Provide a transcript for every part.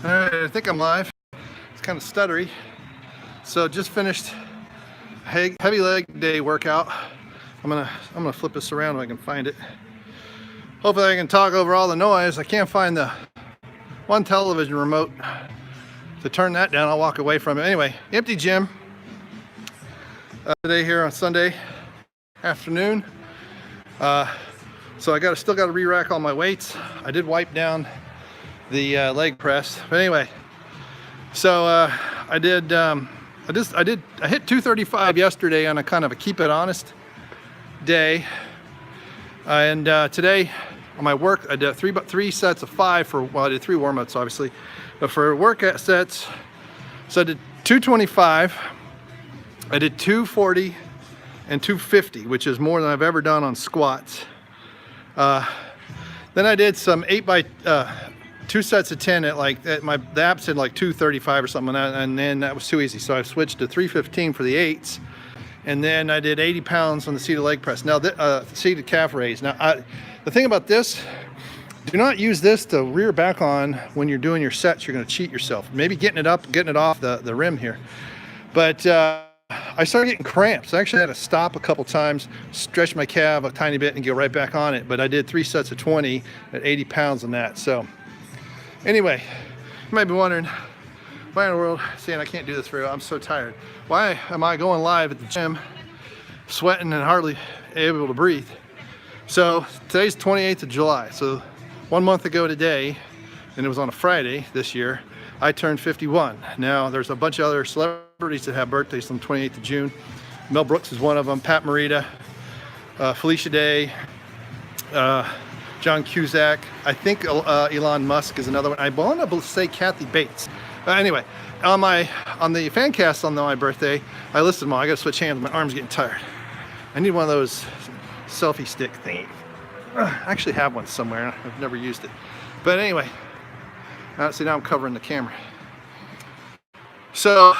Alright, I think I'm live. It's kind of stuttery. So just finished heavy leg day workout. I'm gonna flip this around if I can find it. Hopefully I can talk over all the noise. I can't find the one television remote to turn that down. I'll walk away from it. Anyway, empty gym today here on Sunday afternoon. So I still got to re-rack all my weights. I did wipe down the leg press, but anyway, so I hit 235 yesterday on a kind of a keep it honest day, and today on my work I did three sets of 5 for, well, I did 3 warm-ups obviously, but for workout sets, so I did 225, I did 240 and 250, which is more than I've ever done on squats. Then I did some 2 sets of 10 at the app said like 235 or something, and then that was too easy, so I switched to 315 for the 8s, and then I did 80 pounds on the seated leg press. Now seated calf raise. Now the thing about this, do not use this to rear back on when you're doing your sets. You're going to cheat yourself. Maybe getting it up, getting it off the rim here, but I started getting cramps. I actually had to stop a couple times, stretch my calf a tiny bit and get right back on it, but I did 3 sets of 20 at 80 pounds on that. So anyway, you might be wondering, why in the world, saying I can't do this very well, I'm so tired. Why am I going live at the gym, sweating and hardly able to breathe? So today's 28th of July, so 1 month ago today, and it was on a Friday this year, I turned 51. Now there's a bunch of other celebrities that have birthdays on the 28th of June. Mel Brooks is one of them, Pat Morita, Felicia Day, John Cusack. I think Elon Musk is another one. I want to say Kathy Bates. Anyway, on the fan cast on my birthday, I listed them all. I got to switch hands. My arm's getting tired. I need one of those selfie stick thingies. I actually have one somewhere. I've never used it. But anyway, see, now I'm covering the camera. So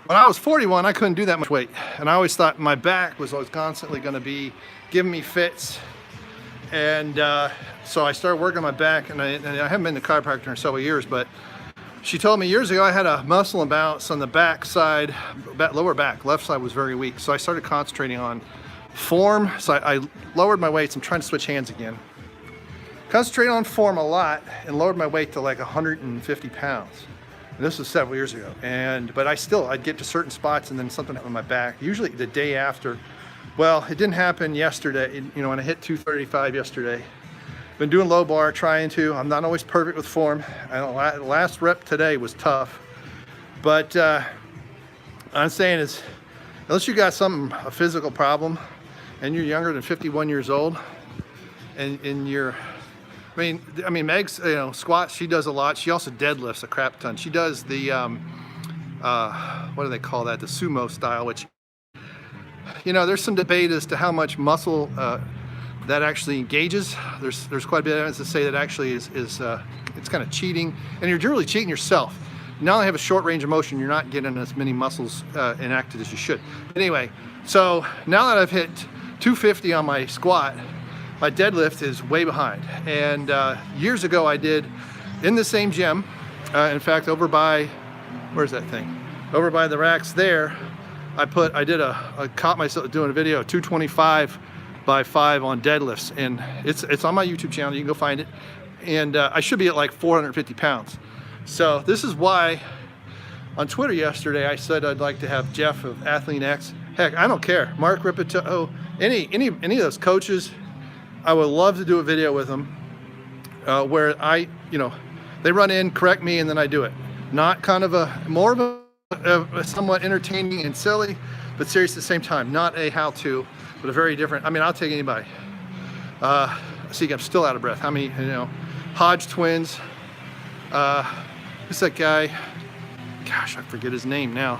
when I was 41, I couldn't do that much weight, and I always thought my back was always constantly going to be giving me fits. And so I started working on my back, and I haven't been to chiropractor in several years, but she told me years ago I had a muscle imbalance on the back side, lower back, left side was very weak. So I started concentrating on form. So I lowered my weights. I'm trying to switch hands again. Concentrated on form a lot and lowered my weight to like 150 pounds. And this was several years ago. But I'd get to certain spots and then something happened on my back, usually the day after. Well, it didn't happen yesterday, when I hit 235 yesterday. Been doing low bar, I'm not always perfect with form. The last rep today was tough. But I'm saying is, unless you got a physical problem, and you're younger than 51 years old, and you're, I mean, Meg's, squats, she does a lot. She also deadlifts a crap ton. She does the, what do they call that? The sumo style, which, there's some debate as to how much muscle that actually engages. There's quite a bit of evidence to say that actually it's kind of cheating, and you're really cheating yourself. You not only have a short range of motion, you're not getting as many muscles enacted as you should. Anyway, so now that I've hit 250 on my squat, my deadlift is way behind. And years ago I did, in the same gym, in fact over by, where's that thing? Over by the racks there, I caught myself doing a video, 225 by 5 on deadlifts, and it's on my YouTube channel. You can go find it, and I should be at like 450 pounds. So this is why on Twitter yesterday I said I'd like to have Jeff of Athlete X. Heck, I don't care. Mark Ripito, any of those coaches, I would love to do a video with them where they run in, correct me, and then I do it. Not kind of more of a somewhat entertaining and silly, but serious at the same time. Not a how-to, but a very different. I'll take anybody. See, I'm still out of breath. How many? Hodge twins. Who's that guy? Gosh, I forget his name now.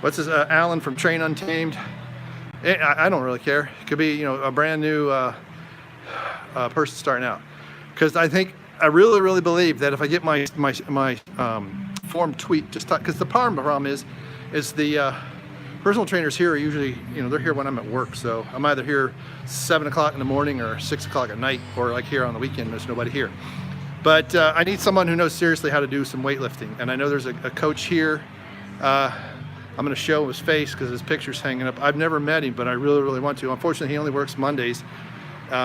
What's his? Alan from Train Untamed. I don't really care. It could be, a brand new person starting out. Because I really believe that if I get my form tweaked, because the problem is the personal trainers here are usually, they're here when I'm at work. So I'm either here 7 o'clock in the morning or 6 o'clock at night, or like here on the weekend, there's nobody here. But I need someone who knows seriously how to do some weightlifting. And I know there's a coach here. I'm going to show his face because his picture's hanging up. I've never met him, but I really, really want to. Unfortunately, he only works Mondays.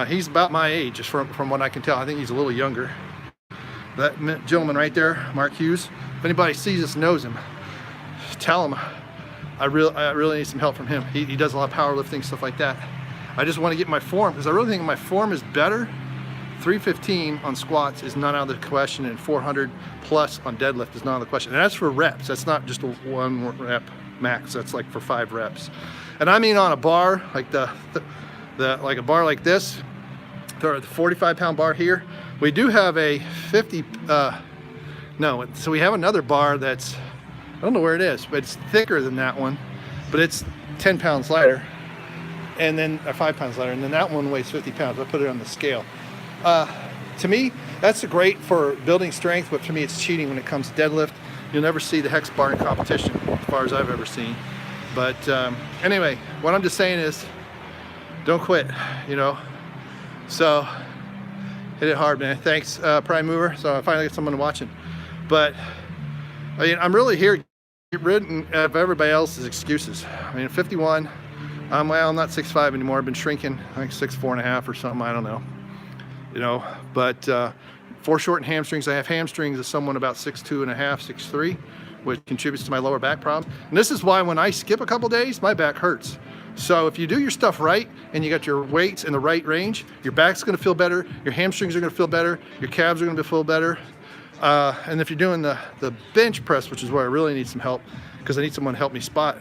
He's about my age, just from what I can tell. I think he's a little younger. That gentleman right there, Mark Hughes, if anybody sees this, knows him, tell him I really need some help from him. He does a lot of powerlifting, stuff like that. I just want to get my form, because I really think my form is better. 315 on squats is not out of the question, and 400 plus on deadlift is not out of the question. And that's for reps. That's not just a 1 rep max. That's like for 5 reps. And I mean on a bar, like like a bar like this, the 45-pound bar here. We do have a 50, so we have another bar that's, I don't know where it is, but it's thicker than that one, but it's 10 pounds lighter, and then 5 pounds lighter, and then that one weighs 50 pounds. I put it on the scale. To me, that's great for building strength, but to me it's cheating when it comes to deadlift. You'll never see the hex bar in competition, as far as I've ever seen. But anyway, what I'm just saying is, don't quit, you know. So, hit it hard, man. Thanks, Prime Mover. So I finally get someone watching. But, I mean, I'm really here to get rid of everybody else's excuses. I mean, 51, well, I'm not 6'5" anymore. I've been shrinking, I think 6'4.5" or something, I don't know. You know, but foreshortened hamstrings. I have hamstrings as someone about 6'2.5", 6'3", which contributes to my lower back problems. And this is why when I skip a couple days, my back hurts. So if you do your stuff right and you got your weights in the right range, your back's going to feel better, your hamstrings are going to feel better, your calves are going to feel better. And if you're doing the bench press, which is where I really need some help, because I need someone to help me spot,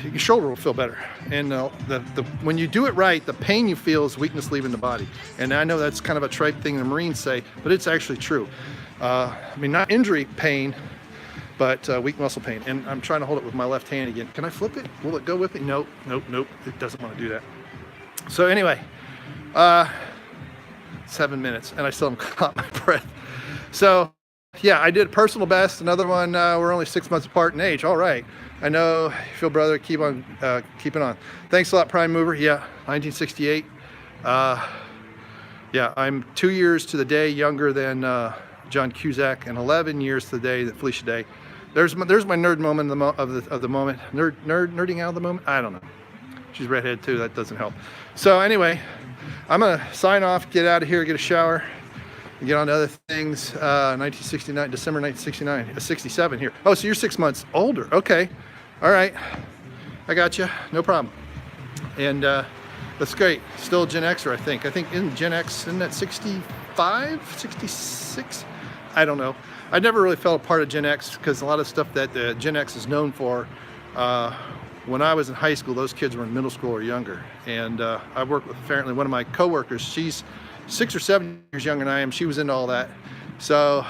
your shoulder will feel better. And when you do it right, the pain you feel is weakness leaving the body. And I know that's kind of a trite thing the Marines say, but it's actually true. I mean, not injury pain, but weak muscle pain. And I'm trying to hold it with my left hand again. Can I flip it? Will it go with me? Nope, nope, nope. It doesn't want to do that. So anyway, 7 minutes, and I still haven't caught my breath. So yeah, I did personal best. Another one, we're only 6 months apart in age. All right. I know, feel brother, keep on keeping on. Thanks a lot, Prime Mover. Yeah, 1968. Yeah, I'm 2 years to the day younger than John Cusack, and 11 years to the day that Felicia Day. There's my nerd moment of the moment. Nerding out of the moment. I don't know. She's redhead too. That doesn't help. So anyway, I'm gonna sign off, get out of here, get a shower, and get on to other things. 1969, December 1969, 67 here. Oh, so you're 6 months older. Okay. All right, I got you, no problem. And that's great. Still a Gen Xer, I think. Isn't Gen X, isn't that 65, 66? I don't know. I never really felt a part of Gen X because a lot of stuff that Gen X is known for, when I was in high school, those kids were in middle school or younger. And I worked with apparently one of my coworkers. She's 6 or 7 years younger than I am. She was into all that. So,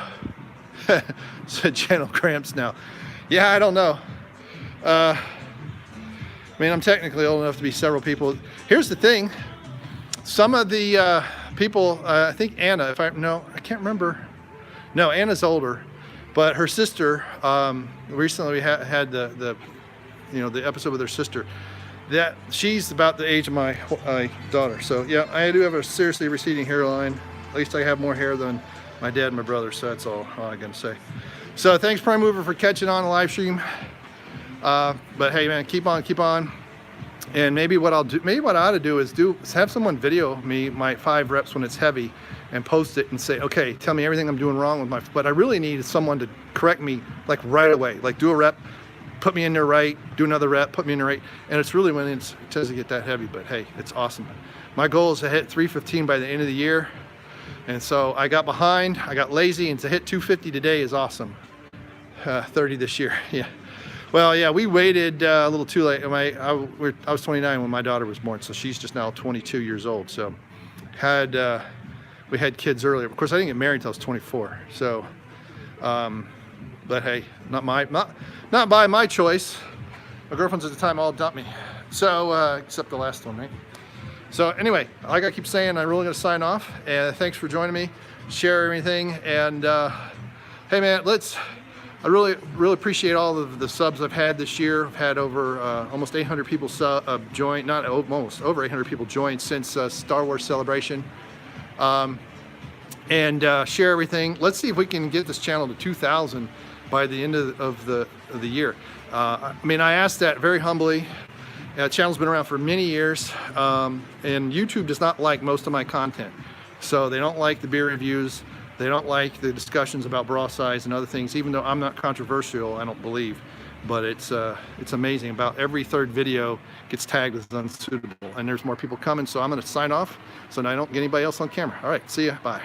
gentle cramps now. Yeah, I don't know. I mean, I'm technically old enough to be several people. Here's the thing. Some of the people, I think Anna, I can't remember. No, Anna's older, but her sister, recently we had the episode with her sister. That she's about the age of my daughter. So yeah, I do have a seriously receding hairline. At least I have more hair than my dad and my brother, so that's all I gotta say. So thanks, Prime Mover, for catching on the live stream. But hey, man, keep on. And maybe what I ought to do is have someone video me my 5 reps when it's heavy and post it and say, okay, tell me everything I'm doing wrong with but I really need someone to correct me like right away. Like do a rep, put me in there right, do another rep, put me in there right. And it's really when it doesn't get that heavy, but hey, it's awesome. My goal is to hit 315 by the end of the year. And so I got behind, I got lazy, and to hit 250 today is awesome. 30 this year, yeah. Well, yeah, we waited a little too late. I was 29 when my daughter was born, so she's just now 22 years old. So we had kids earlier. Of course, I didn't get married until I was 24. So, but hey, not by my choice. My girlfriends at the time all dumped me. So, except the last one, right? So anyway, like I keep saying, I'm really gonna sign off. And thanks for joining me. Share everything. And hey, man, I really appreciate all of the subs I've had this year. I've had over almost 800 people join, not almost, over 800 people join since Star Wars Celebration. and share everything. Let's see if we can get this channel to 2,000 by the end of the year. I mean, I asked that very humbly. Channel's been around for many years, and YouTube does not like most of my content. So they don't like the beer reviews. They don't like the discussions about bra size and other things, even though I'm not controversial, I don't believe. But it's amazing. About every third video gets tagged as unsuitable, and there's more people coming. So I'm going to sign off so I don't get anybody else on camera. All right, see ya. Bye.